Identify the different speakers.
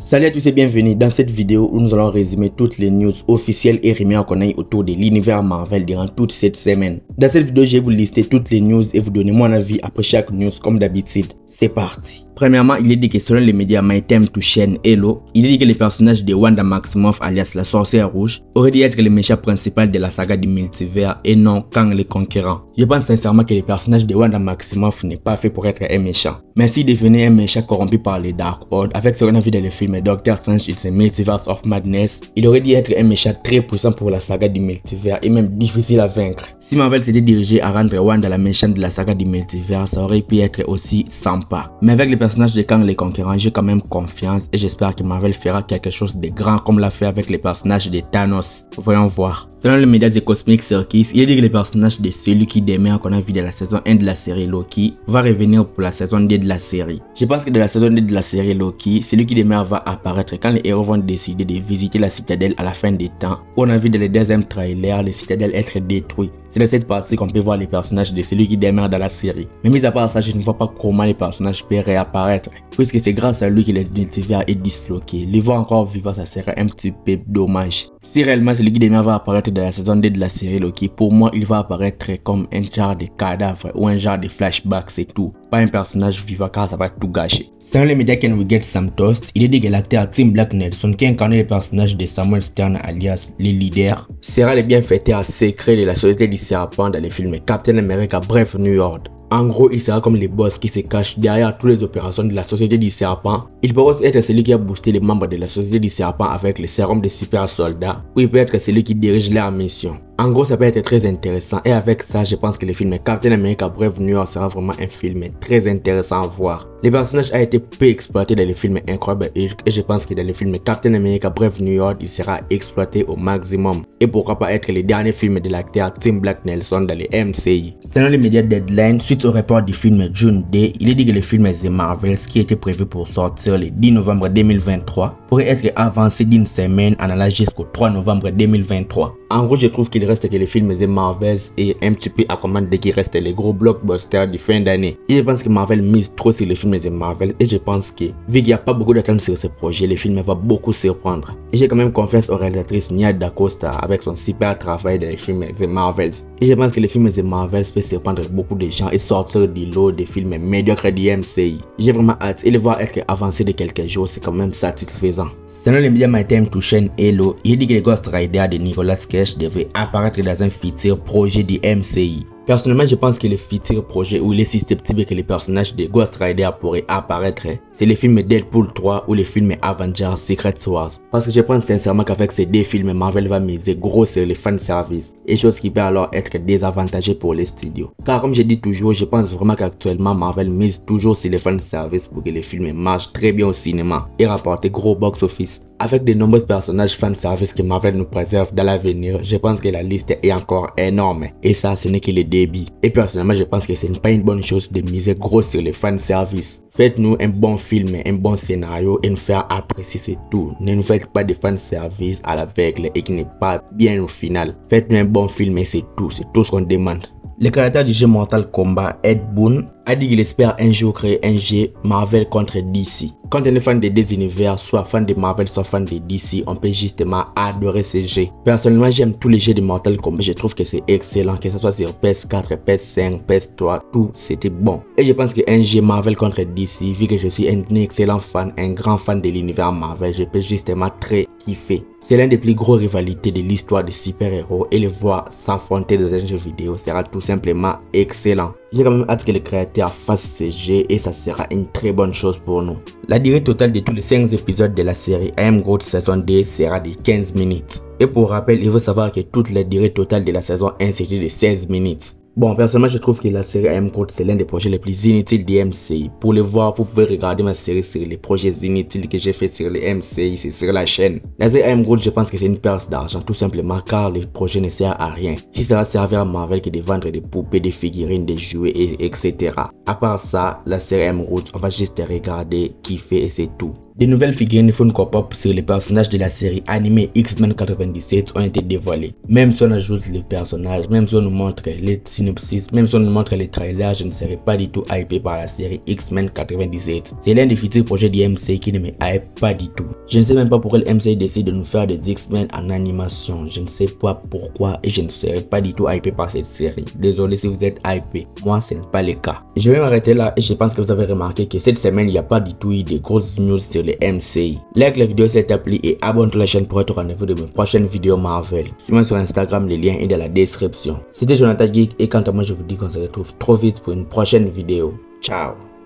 Speaker 1: Salut à tous et bienvenue dans cette vidéo où nous allons résumer toutes les news officielles et rumeurs qu'on a eu autour de l'univers Marvel durant toute cette semaine. Dans cette vidéo, je vais vous lister toutes les news et vous donner mon avis après chaque news comme d'habitude. C'est parti. Premièrement, il est dit que selon les médias My Time to Shine Hello, il est dit que le personnage de Wanda Maximoff alias la sorcière rouge aurait dû être le méchant principal de la saga du multivers et non Kang le Conquérant. Je pense sincèrement que le personnage de Wanda Maximoff n'est pas fait pour être un méchant. Mais s'il devenait un méchant corrompu par les Dark Horde, avec ce qu'on a vu dans le film Doctor Strange It's a Multiverse of Madness, il aurait dû être un méchant très puissant pour la saga du multivers et même difficile à vaincre. Si Marvel s'était dirigé à rendre Wanda la méchante de la saga du multivers, ça aurait pu être aussi sympa. Mais avec le personnage de Kang le Conquérant, j'ai quand même confiance et j'espère que Marvel fera quelque chose de grand comme l'a fait avec le personnage de Thanos. Voyons voir. Selon les médias de Cosmic Circus, il est dit que le personnage de celui qui demeure qu'on a vu de la saison 1 de la série Loki va revenir pour la saison 2 de la série. Je pense que dans la saison 2 de la série Loki, celui qui demeure va apparaître quand les héros vont décider de visiter la citadelle à la fin des temps. On a vu dans le deuxième trailer les citadelles être détruites. C'est dans cette partie qu'on peut voir les personnages de celui qui demeure dans la série. Mais mis à part ça, je ne vois pas comment les personnages peuvent réapparaître, puisque c'est grâce à lui que l'univers est disloqué. Les voir encore vivants, ça serait un petit peu dommage. Si réellement celui qui demeure va apparaître dans la saison 2 de la série Loki, pour moi il va apparaître comme un genre de cadavre ou un genre de flashback, c'est tout. Pas un personnage vivant car ça va tout gâcher. Selon les médias Can We Get Some Toast, il est dit que l'acteur Tim Blake Nelson qui incarne le personnage de Samuel Stern alias le leader sera le bienfaiteur secret de la Société du Serpent dans le film Captain America Brave New World. En gros, il sera comme le boss qui se cache derrière toutes les opérations de la Société du Serpent. Il peut aussi être celui qui a boosté les membres de la Société du Serpent avec le sérum des super soldats, ou il peut être celui qui dirige leur mission. En gros, ça peut être très intéressant et avec ça, je pense que le film Captain America Brave New World sera vraiment un film très intéressant à voir. Le personnage a été peu exploité dans le film Incroyable Hulk et je pense que dans le film Captain America Brave New World, il sera exploité au maximum. Et pourquoi pas être le dernier film de l'acteur Tim Blake Nelson dans le MCU. Selon les médias Deadline, suite au report du film June Day, il est dit que le film The Marvels qui était prévu pour sortir le 10 novembre 2023 pourrait être avancé d'une semaine en allant jusqu'au 3 novembre 2023. En gros, je trouve qu'il reste que le film The Marvels est un petit peu à commande dès qu'il reste les gros blockbusters du fin d'année. Et je pense que Marvel mise trop sur le film The Marvels et je pense que, vu qu'il n'y a pas beaucoup d'attente sur ce projet, le film va beaucoup surprendre. Et j'ai quand même confiance aux réalisatrices Nia DaCosta avec son super travail dans le film The Marvels. Et je pense que le film The Marvels peut surprendre beaucoup de gens et sortir du lot des films médiocres du MCU. J'ai vraiment hâte et le voir être avancé de quelques jours, c'est quand même satisfaisant. Selon les médias My Time to Shine Hello, il dit que le Ghost Rider de Nicolas Cage devrait apparaître dans un futur projet du MCU. Personnellement, je pense que le futur projet où il est susceptible que les personnages de Ghost Rider pourraient apparaître, c'est le film Deadpool 3 ou le film Avengers Secret Wars. Parce que je pense sincèrement qu'avec ces deux films, Marvel va miser gros sur les fanservice, et chose qui peut alors être désavantagée pour les studios. Car comme je dis toujours, je pense vraiment qu'actuellement Marvel mise toujours sur les fanservice pour que les films marchent très bien au cinéma et rapportent gros box-office. Avec de nombreux personnages fanservice que Marvel nous préserve dans l'avenir, je pense que la liste est encore énorme. Et ça, ce n'est que le début. Et personnellement, je pense que ce n'est pas une bonne chose de miser gros sur les fanservice. Faites-nous un bon film, un bon scénario et nous faire apprécier, c'est tout. Ne nous faites pas de fanservice à l'aveugle et qui n'est pas bien au final. Faites-nous un bon film et c'est tout ce qu'on demande. Le créateur du jeu Mortal Kombat, Ed Boon, a dit qu'il espère un jour créer un jeu Marvel contre DC. Quand on est fan des deux univers, soit fan de Marvel, soit fan de DC, on peut justement adorer ce jeu. Personnellement, j'aime tous les jeux de Mortal Kombat, je trouve que c'est excellent, que ce soit sur PS4, PS5, PS3, tout c'était bon. Et je pense qu'un jeu Marvel contre DC, vu que je suis un excellent fan, un grand fan de l'univers Marvel, je peux justement très kiffer. C'est l'un des plus gros rivalités de l'histoire des super-héros et le voir s'affronter dans un jeu vidéo sera tout simplement excellent. J'ai quand même hâte que le créateur fasse ce jeu et ça sera une très bonne chose pour nous. La durée totale de tous les 5 épisodes de la série I Am Groot saison 2 sera de 15 minutes. Et pour rappel, il faut savoir que toute la durée totale de la saison 1 c'était de 16 minutes. Bon, personnellement, je trouve que la série I Am Groot, c'est l'un des projets les plus inutiles du MCU. Pour le voir, vous pouvez regarder ma série sur les projets inutiles que j'ai fait sur le MCU, c'est sur la chaîne. La série I Am Groot, je pense que c'est une perte d'argent, tout simplement, car le projet ne sert à rien. Si ça va servir à Marvel que de vendre des poupées, des figurines, des jouets, etc. À part ça, la série I Am Groot, on va juste regarder, kiffer et c'est tout. Des nouvelles figurines Funko Pop sur les personnages de la série animée X-Men 97 ont été dévoilées. Même si on ajoute les personnages, même si on nous montre les synopsis, même si on nous montre les trailers, je ne serai pas du tout hypé par la série X-Men 97. C'est l'un des futurs projets du MCU qui ne me hype pas du tout. Je ne sais même pas pourquoi le MCU décide de nous faire des X-Men en animation. Je ne sais pas pourquoi et je ne serai pas du tout hypé par cette série. Désolé si vous êtes hypé. Moi, ce n'est pas le cas. Je vais m'arrêter là et je pense que vous avez remarqué que cette semaine, il n'y a pas du tout eu de grosses news sur le MCU. Like la vidéo si elle t'a plu et abonne-toi à la chaîne pour être au rendez-vous de mes prochaines vidéos Marvel. Suis-moi sur Instagram, le lien est dans la description. C'était Jonathan Geek et quant à moi, je vous dis qu'on se retrouve trop vite pour une prochaine vidéo. Ciao.